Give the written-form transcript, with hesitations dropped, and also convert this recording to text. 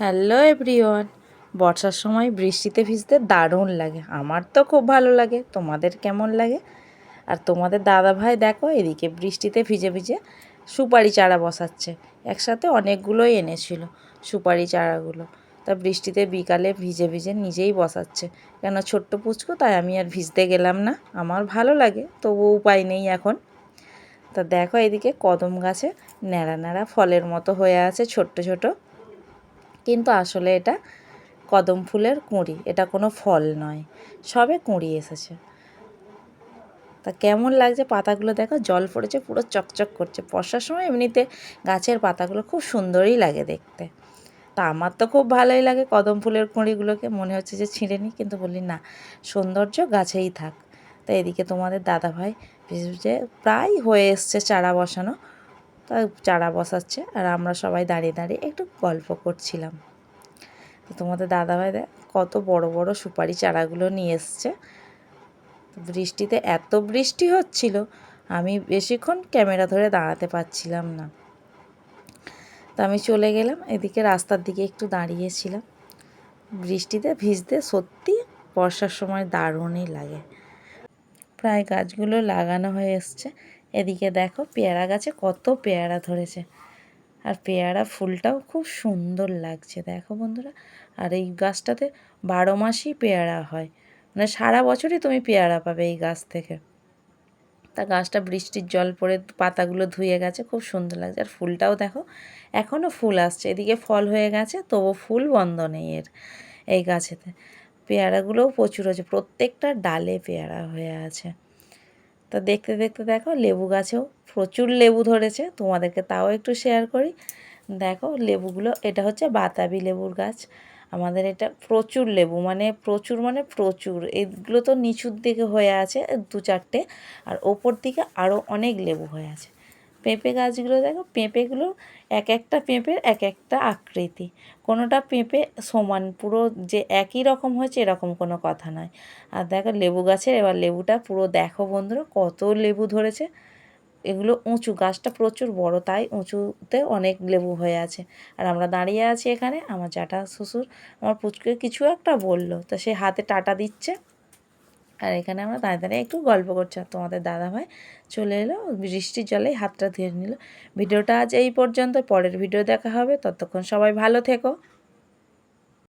Hello everyone. বর্ষার সময় বৃষ্টিতে ভিজতে দারুণ লাগে, আমার তো খুব ভালো লাগে। তোমাদের কেমন লাগে? আর তোমাদের দাদা ভাই দেখো এদিকে বৃষ্টিতে ভিজে ভিজে সুপারি চারা বসাচ্ছে। একসাথে অনেকগুলোই এনেছিল সুপারি চারাগুলো। তা বৃষ্টিতে বিকালে ভিজে ভিজে নিজেই বসাচ্ছে, কেন ছোট্ট পুচকু, তাই আমি আর ভিজতে গেলাম না। আমার ভালো লাগে, তবু উপায় নেই এখন। তা দেখো এদিকে কদম গাছে ন্যাড়া ন্যাড়া ফলের মতো হয়ে আছে, ছোট্ট ছোট, কিন্তু আসলে এটা কদম ফুলের কুঁড়ি, এটা কোনো ফল নয়, সবে কুঁড়ি এসেছে। তা কেমন লাগছে পাতাগুলো দেখো, জল পড়েছে, পুরো চকচক করছে। বর্ষার সময় এমনিতে গাছের পাতাগুলো খুব সুন্দরই লাগে দেখতে। তা আমার তো খুব ভালোই লাগে কদম ফুলের কুঁড়িগুলোকে, মনে হচ্ছে যে ছিঁড়ে নিই, কিন্তু বলি না, সৌন্দর্য গাছেই থাক। তা এদিকে তোমাদের দাদাভাই যে প্রায় হয়ে এসছে চারা বসানো, তা চারা বসাচ্ছে, আর আমরা সবাই দাঁড়িয়ে দাঁড়িয়ে একটু গল্প করছিলাম। তো তোমাদের দাদাভাই কত বড় বড় সুপারি চারাগুলো নিয়ে এসছে। বৃষ্টিতে এত বৃষ্টি হচ্ছিল, আমি বেশিক্ষণ ক্যামেরা ধরে দাঁড়াতে পারছিলাম না। তো আমি চলে গেলাম এদিকে, রাস্তার দিকে একটু দাঁড়িয়েছিলাম। বৃষ্টিতে ভিজতে সত্যি বর্ষার সময় দারুণই লাগে। প্রায় গাছগুলো লাগানো হয়ে এসছে। এদিকে দেখো পেয়ারা গাছে কত পেয়ারা ধরেছে, আর পেয়ারা ফুলটাও খুব সুন্দর লাগছে দেখো বন্ধুরা। আর এই গাছটাতে 12 মাসই পেয়ারা হয়, মানে সারা বছরই তুমি পেয়ারা পাবে এই গাছ থেকে। তা গাছটা বৃষ্টির জল পড়ে পাতাগুলো ধুয়ে গেছে, খুব সুন্দর লাগছে। আর ফুলটাও দেখো এখনও ফুল আসছে, এদিকে ফল হয়ে গেছে, তবু ফুল বন্ধ নেই এই গাছেতে। পেয়ারাগুলোও প্রচুর হয়েছে, প্রত্যেকটা ডালে পেয়ারা হয়ে আছে। তা দেখতে দেখতে দেখো লেবু গাছেও প্রচুর লেবু ধরেছে, তোমাদেরকে তাও একটু শেয়ার করি। দেখো লেবুগুলো, এটা হচ্ছে বাতাবি লেবুর গাছ আমাদের। এটা প্রচুর লেবু, মানে প্রচুর মানে প্রচুর। এগুলো তো নিচুর দিকে হয়ে আছে 2-4টে, আর ওপর দিকে আরও অনেক লেবু হয়ে আছে। পেঁপে গাছগুলো দেখো, পেঁপেগুলো এক একটা পেঁপের এক একটা আকৃতি, কোনোটা পেঁপে সমান পুরো যে একই রকম হয়েছে এরকম কোনো কথা নয়। আর দেখো লেবু গাছের এবার লেবুটা পুরো দেখো বন্ধুরা, কত লেবু ধরেছে। এগুলো উঁচু, গাছটা প্রচুর বড়, তাই উঁচুতে অনেক লেবু হয়ে আছে। আর আমরা দাঁড়িয়ে আছি এখানে, আমার জ্যাঠা শ্বশুর আমার পুচকে কিছু একটা বললো, তো সে হাতে টাটা দিচ্ছে, আর এখানে আমরা দাঁড়িয়ে দাঁড়িয়ে একটু গল্প করছি। আর তোমাদের দাদাভাই চলে এলো, বৃষ্টির জলেই হাতটা ধুয়ে নিল। ভিডিওটা আজ এই পর্যন্ত, পরের ভিডিও দেখা হবে, ততক্ষণ সবাই ভালো থেকো।